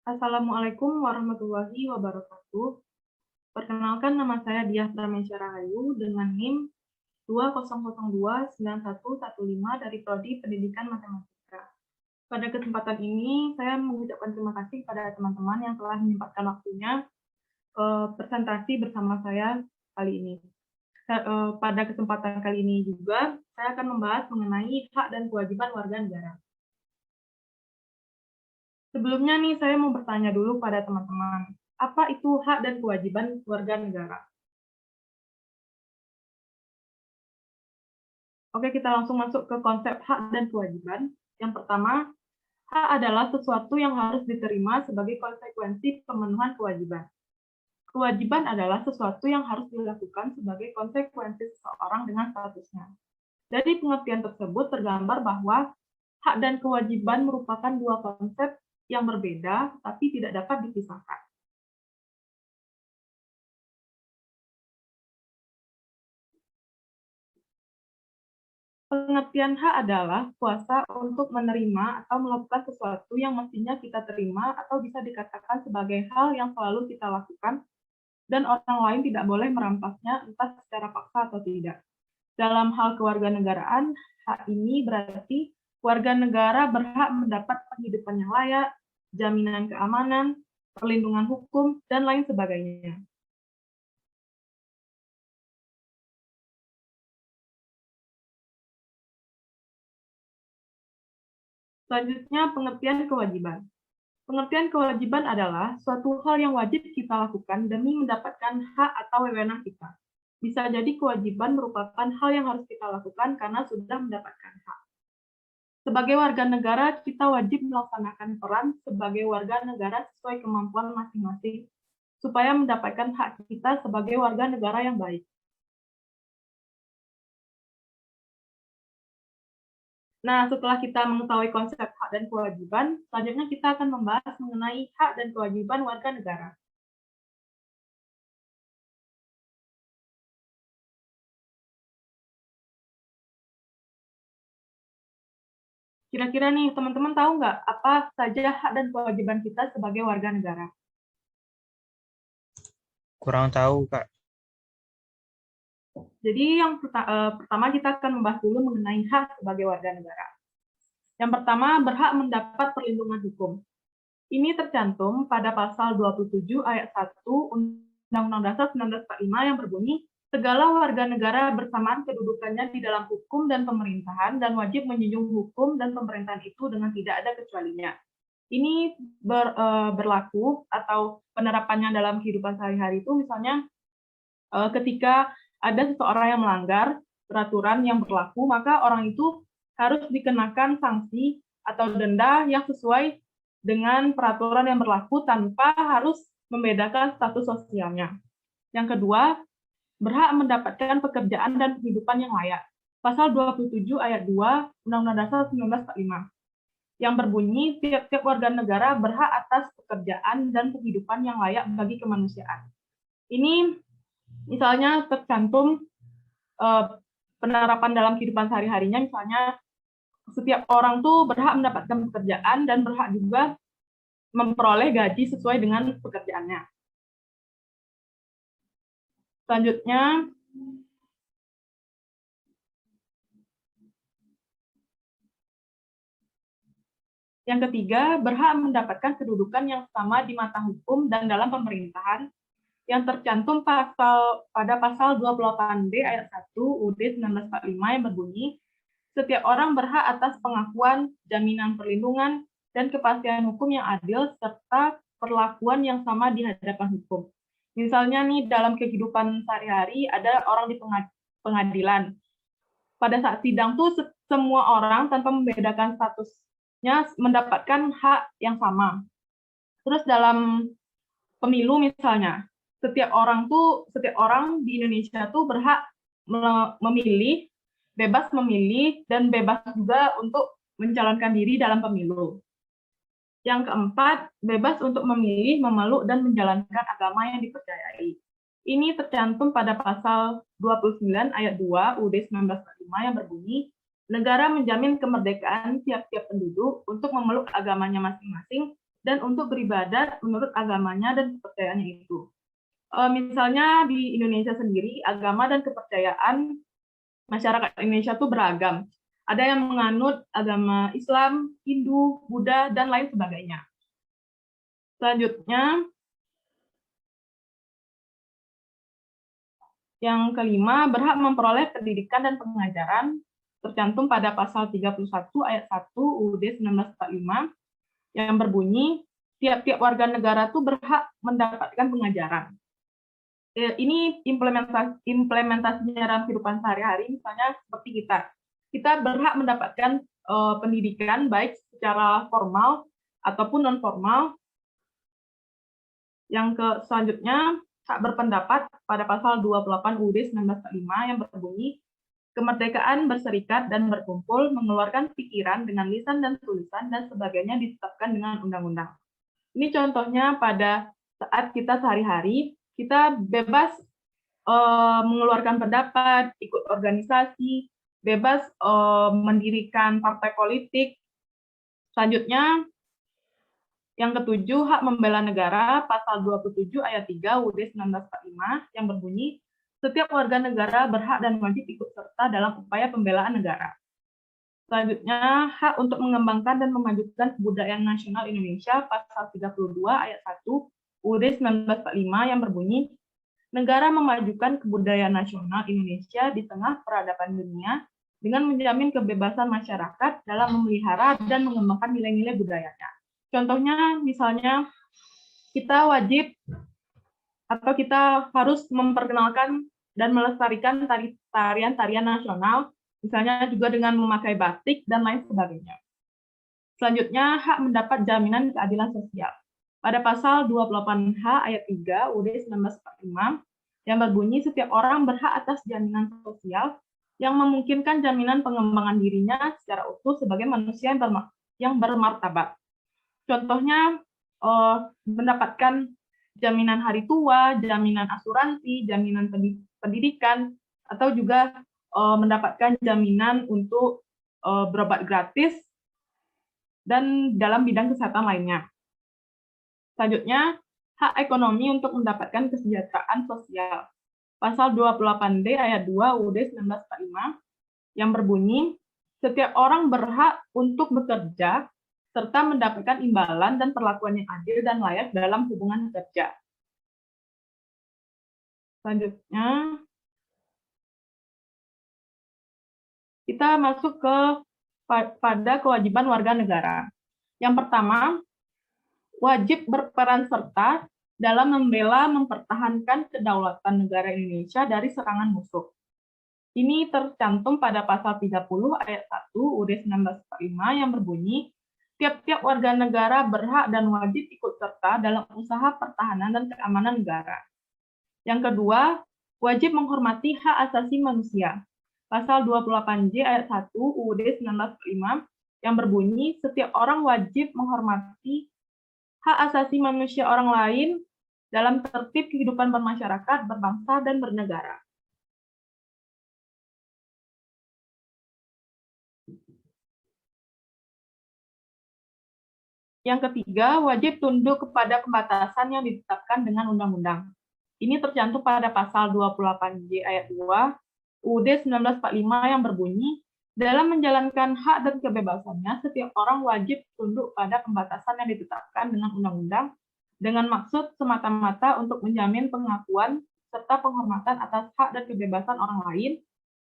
Assalamualaikum warahmatullahi wabarakatuh. Perkenalkan, nama saya Diah Pramesya Rahayu dengan NIM 20029115 dari Prodi Pendidikan Matematika. Pada kesempatan ini, saya mengucapkan terima kasih pada teman-teman yang telah menyempatkan waktunya presentasi bersama saya kali ini. Pada kesempatan kali ini juga, saya akan membahas mengenai hak dan kewajiban warga negara. Sebelumnya nih, saya mau bertanya dulu pada teman-teman, apa itu hak dan kewajiban warga negara? Oke, kita langsung masuk ke konsep hak dan kewajiban. Yang pertama, hak adalah sesuatu yang harus diterima sebagai konsekuensi pemenuhan kewajiban. Kewajiban adalah sesuatu yang harus dilakukan sebagai konsekuensi seseorang dengan statusnya. Dari pengertian tersebut tergambar bahwa hak dan kewajiban merupakan dua konsep yang berbeda, tapi tidak dapat dipisahkan. Pengertian hak adalah kuasa untuk menerima atau melakukan sesuatu yang mestinya kita terima atau bisa dikatakan sebagai hal yang selalu kita lakukan dan orang lain tidak boleh merampasnya entah secara paksa atau tidak. Dalam hal kewarganegaraan, hak ini berarti warga negara berhak mendapat penghidupan yang layak, jaminan keamanan, perlindungan hukum, dan lain sebagainya. Selanjutnya, pengertian kewajiban. Pengertian kewajiban adalah suatu hal yang wajib kita lakukan demi mendapatkan hak atau wewenang kita. Bisa jadi kewajiban merupakan hal yang harus kita lakukan karena sudah mendapatkan hak. Sebagai warga negara, kita wajib melaksanakan peran sebagai warga negara sesuai kemampuan masing-masing, supaya mendapatkan hak kita sebagai warga negara yang baik. Nah, setelah kita mengetahui konsep hak dan kewajiban, selanjutnya kita akan membahas mengenai hak dan kewajiban warga negara. Kira-kira nih, teman-teman tahu nggak apa saja hak dan kewajiban kita sebagai warga negara? Kurang tahu, Kak. Jadi yang pertama kita akan membahas dulu mengenai hak sebagai warga negara. Yang pertama, berhak mendapat perlindungan hukum. Ini tercantum pada pasal 27 ayat 1 Undang-Undang Dasar 1945 yang berbunyi, segala warga negara bersamaan kedudukannya di dalam hukum dan pemerintahan dan wajib menjunjung hukum dan pemerintahan itu dengan tidak ada kecualinya. Ini berlaku atau penerapannya dalam kehidupan sehari-hari itu misalnya ketika ada seseorang yang melanggar peraturan yang berlaku, maka orang itu harus dikenakan sanksi atau denda yang sesuai dengan peraturan yang berlaku tanpa harus membedakan status sosialnya. Yang kedua, berhak mendapatkan pekerjaan dan kehidupan yang layak. Pasal 27 ayat 2 Undang-Undang Dasar 1945 yang berbunyi tiap-tiap warga negara berhak atas pekerjaan dan kehidupan yang layak bagi kemanusiaan. Ini misalnya tercantum penerapan dalam kehidupan sehari-harinya, misalnya setiap orang tuh berhak mendapatkan pekerjaan dan berhak juga memperoleh gaji sesuai dengan pekerjaannya. Selanjutnya, yang ketiga, berhak mendapatkan kedudukan yang sama di mata hukum dan dalam pemerintahan yang tercantum pada pasal 28D ayat 1 UUD 1945 yang berbunyi, setiap orang berhak atas pengakuan, jaminan perlindungan, dan kepastian hukum yang adil, serta perlakuan yang sama di hadapan hukum. Misalnya nih, dalam kehidupan sehari-hari ada orang di pengadilan. Pada saat sidang tuh semua orang tanpa membedakan statusnya mendapatkan hak yang sama. Terus dalam pemilu misalnya, setiap orang di Indonesia tuh berhak memilih, bebas memilih, dan bebas juga untuk mencalonkan diri dalam pemilu. Yang keempat, bebas untuk memilih, memeluk, dan menjalankan agama yang dipercayai. Ini tercantum pada pasal 29 ayat 2 UUD 1945 yang berbunyi, negara menjamin kemerdekaan tiap-tiap penduduk untuk memeluk agamanya masing-masing dan untuk beribadat menurut agamanya dan kepercayaannya itu. Misalnya di Indonesia sendiri, agama dan kepercayaan masyarakat Indonesia itu beragam. Ada yang menganut agama Islam, Hindu, Buddha, dan lain sebagainya. Selanjutnya, yang kelima, berhak memperoleh pendidikan dan pengajaran tercantum pada pasal 31 ayat 1 UUD 1945 yang berbunyi, tiap-tiap warga negara itu berhak mendapatkan pengajaran. Ini implementasinya dalam kehidupan sehari-hari, misalnya seperti kita berhak mendapatkan pendidikan baik secara formal ataupun non formal. Yang selanjutnya, hak berpendapat pada pasal 28 UUD 1945 yang berbunyi, kemerdekaan berserikat dan berkumpul, mengeluarkan pikiran dengan lisan dan tulisan dan sebagainya ditetapkan dengan undang-undang. Ini contohnya pada saat kita sehari-hari, kita bebas mengeluarkan pendapat, ikut organisasi, bebas mendirikan partai politik. Selanjutnya, yang ketujuh, hak membela negara, pasal 27 ayat 3 UUD 1945 yang berbunyi, setiap warga negara berhak dan wajib ikut serta dalam upaya pembelaan negara. Selanjutnya, hak untuk mengembangkan dan memajukan kebudayaan nasional Indonesia, pasal 32 ayat 1 UUD 1945 yang berbunyi, negara memajukan kebudayaan nasional Indonesia di tengah peradaban dunia dengan menjamin kebebasan masyarakat dalam memelihara dan mengembangkan nilai-nilai budayanya. Contohnya, misalnya, kita wajib atau kita harus memperkenalkan dan melestarikan tarian-tarian nasional, misalnya juga dengan memakai batik dan lain sebagainya. Selanjutnya, hak mendapat jaminan keadilan sosial. Pada pasal 28H ayat 3 UUD 1945 yang berbunyi, setiap orang berhak atas jaminan sosial yang memungkinkan jaminan pengembangan dirinya secara utuh sebagai manusia yang bermartabat. Contohnya, mendapatkan jaminan hari tua, jaminan asuransi, jaminan pendidikan, atau juga mendapatkan jaminan untuk berobat gratis, dan dalam bidang kesehatan lainnya. Selanjutnya, hak ekonomi untuk mendapatkan kesejahteraan sosial. Pasal 28D ayat 2 UUD 1945 yang berbunyi, setiap orang berhak untuk bekerja serta mendapatkan imbalan dan perlakuan yang adil dan layak dalam hubungan kerja. Selanjutnya, kita masuk pada kewajiban warga negara. Yang pertama, wajib berperan serta dalam membela, mempertahankan kedaulatan negara Indonesia dari serangan musuh. Ini tercantum pada pasal 30 ayat 1 UUD 1945 yang berbunyi, tiap-tiap warga negara berhak dan wajib ikut serta dalam usaha pertahanan dan keamanan negara. Yang kedua, wajib menghormati hak asasi manusia. Pasal 28J ayat 1 UUD 1945 yang berbunyi, setiap orang wajib menghormati hak asasi manusia orang lain dalam tertib kehidupan bermasyarakat, berbangsa, dan bernegara. Yang ketiga, wajib tunduk kepada pembatasan yang ditetapkan dengan undang-undang. Ini tercantum pada pasal 28J ayat 2 UUD 1945 yang berbunyi, dalam menjalankan hak dan kebebasannya, setiap orang wajib tunduk pada pembatasan yang ditetapkan dengan undang-undang dengan maksud semata-mata untuk menjamin pengakuan serta penghormatan atas hak dan kebebasan orang lain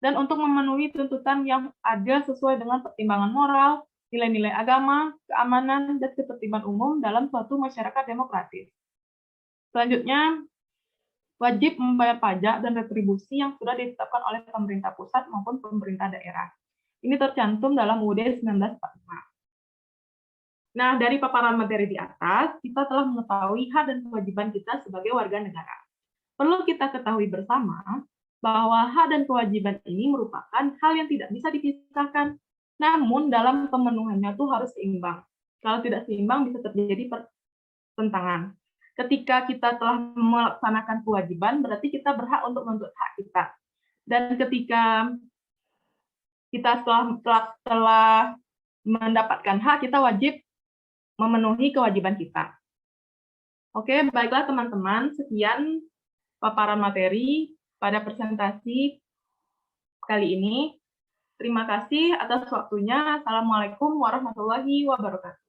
dan untuk memenuhi tuntutan yang adil sesuai dengan pertimbangan moral, nilai-nilai agama, keamanan, dan ketertiban umum dalam suatu masyarakat demokratis. Selanjutnya, wajib membayar pajak dan retribusi yang sudah ditetapkan oleh pemerintah pusat maupun pemerintah daerah. Ini tercantum dalam UUD 1945. Nah, dari paparan materi di atas, kita telah mengetahui hak dan kewajiban kita sebagai warga negara. Perlu kita ketahui bersama bahwa hak dan kewajiban ini merupakan hal yang tidak bisa dipisahkan. Namun, dalam pemenuhannya itu harus seimbang. Kalau tidak seimbang, bisa terjadi pertentangan. Ketika kita telah melaksanakan kewajiban, berarti kita berhak untuk menuntut hak kita. Dan ketika kita telah mendapatkan hak, kita wajib memenuhi kewajiban kita. Oke, baiklah teman-teman, sekian paparan materi pada presentasi kali ini. Terima kasih atas waktunya. Assalamualaikum warahmatullahi wabarakatuh.